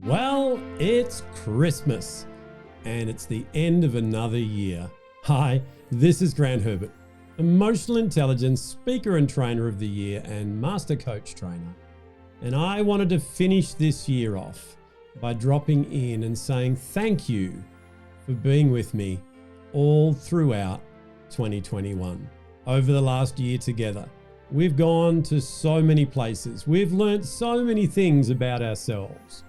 Well, it's Christmas and it's the end of another year. Hi, this is Grant Herbert, Emotional Intelligence Speaker and Trainer of the Year and Master Coach Trainer. And I wanted to finish this year off by dropping in and saying thank you for being with me all throughout 2021. Over the last year together, we've gone to so many places. We've learnt so many things about ourselves.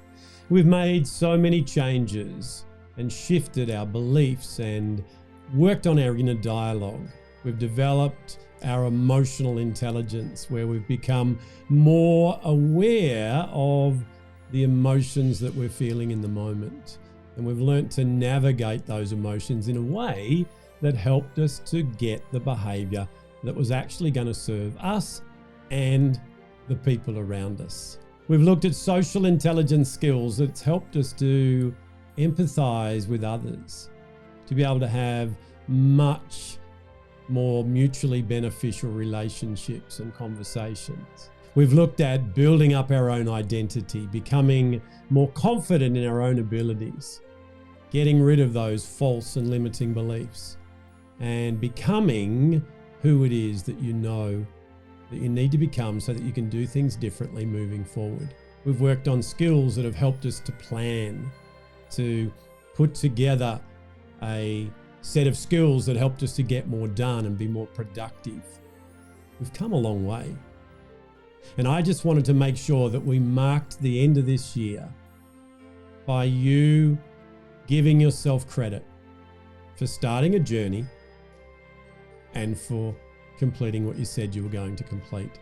We've made so many changes and shifted our beliefs and worked on our inner dialogue. We've developed our emotional intelligence where we've become more aware of the emotions that we're feeling in the moment. And we've learnt to navigate those emotions in a way that helped us to get the behavior that was actually going to serve us and the people around us. We've looked at social intelligence skills that's helped us to empathize with others, to be able to have much more mutually beneficial relationships and conversations. We've looked at building up our own identity, becoming more confident in our own abilities, getting rid of those false and limiting beliefs, and becoming who it is that you know that you need to become so that you can do things differently moving forward. We've worked on skills that have helped us to plan, to put together a set of skills that helped us to get more done and be more productive. We've come a long way. And I just wanted to make sure that we marked the end of this year by you giving yourself credit for starting a journey and for completing what you said you were going to complete.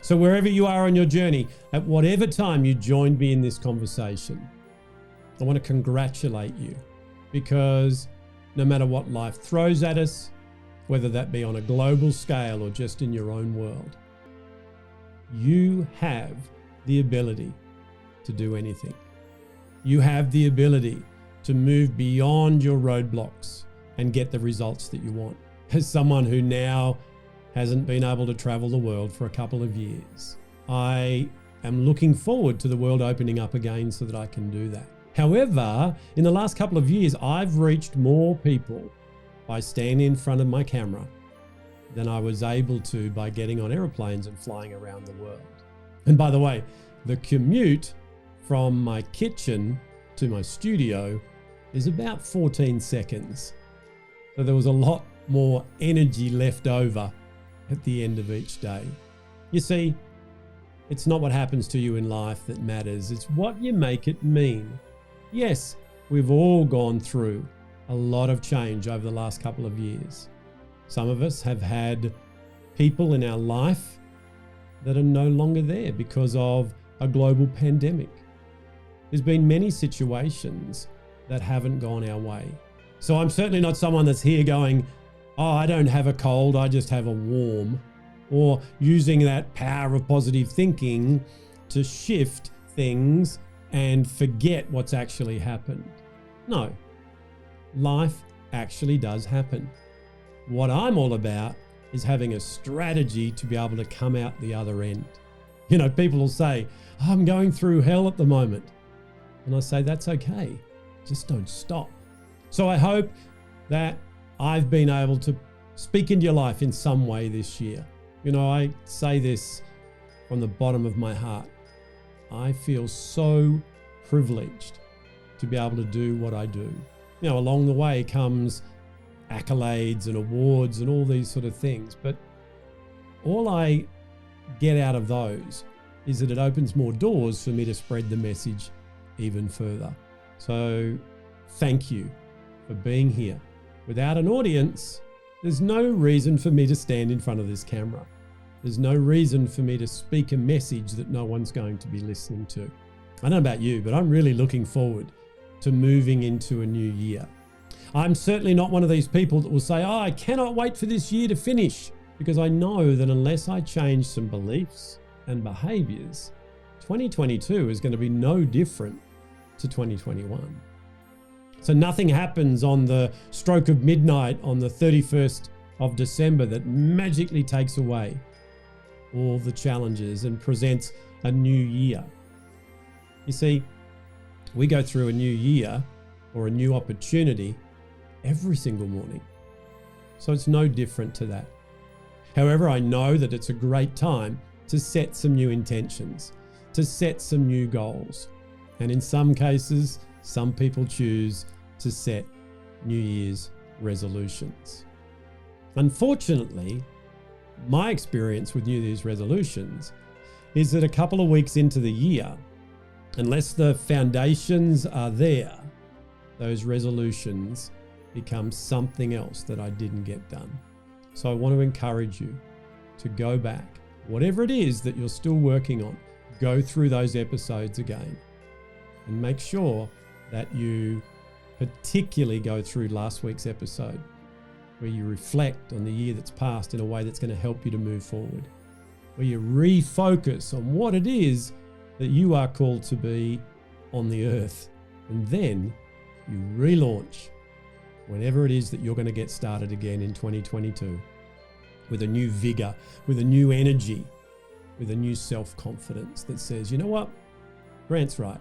So wherever you are on your journey, at whatever time you joined me in this conversation, I want to congratulate you, because no matter what life throws at us, whether that be on a global scale or just in your own world, you have the ability to do anything. You have the ability to move beyond your roadblocks and get the results that you want. As someone who now hasn't been able to travel the world for a couple of years, I am looking forward to the world opening up again so that I can do that. However, in the last couple of years, I've reached more people by standing in front of my camera than I was able to by getting on airplanes and flying around the world. And by the way, the commute from my kitchen to my studio is about 14 seconds. So there was a lot more energy left over at the end of each day. You see, it's not what happens to you in life that matters, it's what you make it mean. Yes, we've all gone through a lot of change over the last couple of years. Some of us have had people in our life that are no longer there because of a global pandemic. There's been many situations that haven't gone our way. So I'm certainly not someone that's here going, oh, I don't have a cold, I just have a warm, or using that power of positive thinking to shift things and forget what's actually happened. No, life actually does happen. What I'm all about is having a strategy to be able to come out the other end. You know, people will say, oh, I'm going through hell at the moment. And I say, that's okay, just don't stop. So I hope that I've been able to speak into your life in some way this year. You know, I say this from the bottom of my heart. I feel so privileged to be able to do what I do. You know, along the way comes accolades and awards and all these sort of things. But all I get out of those is that it opens more doors for me to spread the message even further. So thank you for being here. Without an audience, there's no reason for me to stand in front of this camera. There's no reason for me to speak a message that no one's going to be listening to. I don't know about you, but I'm really looking forward to moving into a new year. I'm certainly not one of these people that will say, oh, I cannot wait for this year to finish, because I know that unless I change some beliefs and behaviors, 2022 is going to be no different to 2021. So nothing happens on the stroke of midnight on the 31st of December that magically takes away all the challenges and presents a new year. You see, We go through a new year or a new opportunity every single morning. So it's no different to that. However, I know that it's a great time to set some new intentions, to set some new goals. And in some cases, some people choose to set New Year's resolutions. Unfortunately, my experience with New Year's resolutions is that a couple of weeks into the year, unless the foundations are there, those resolutions become something else that I didn't get done. So I want to encourage you to go back, whatever it is that you're still working on, go through those episodes again and make sure that you particularly go through last week's episode where you reflect on the year that's passed in a way that's going to help you to move forward, where you refocus on what it is that you are called to be on the earth, and then you relaunch whenever it is that you're going to get started again in 2022 with a new vigor, with a new energy, with a new self-confidence that says, you know what, Grant's right.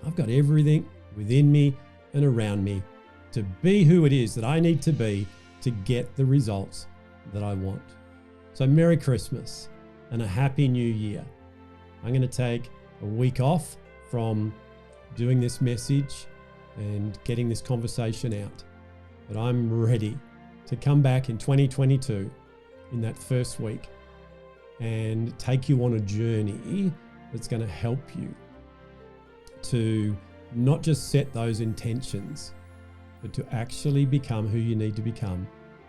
I've got everything within me and around me to be who it is that I need to be to get the results that I want. So Merry Christmas and a Happy New Year. I'm going to take a week off from doing this message and getting this conversation out. But I'm ready to come back in 2022 in that first week and take you on a journey that's going to help you to not just set those intentions, but to actually become who you need to become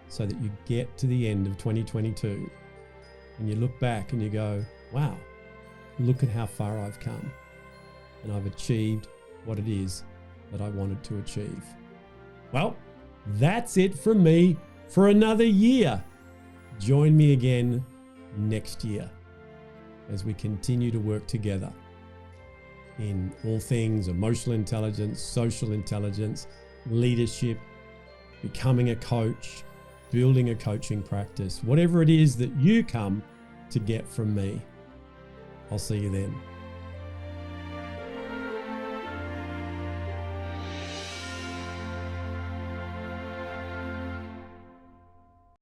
so that you get to the end of 2022 and you look back and you go, wow, look at how far I've come and I've achieved what it is that I wanted to achieve. Well, that's it from me for another year. Join me again next year as we continue to work together in all things emotional intelligence, social intelligence, leadership, becoming a coach, building a coaching practice, whatever it is that you come to get from me. I'll see you then.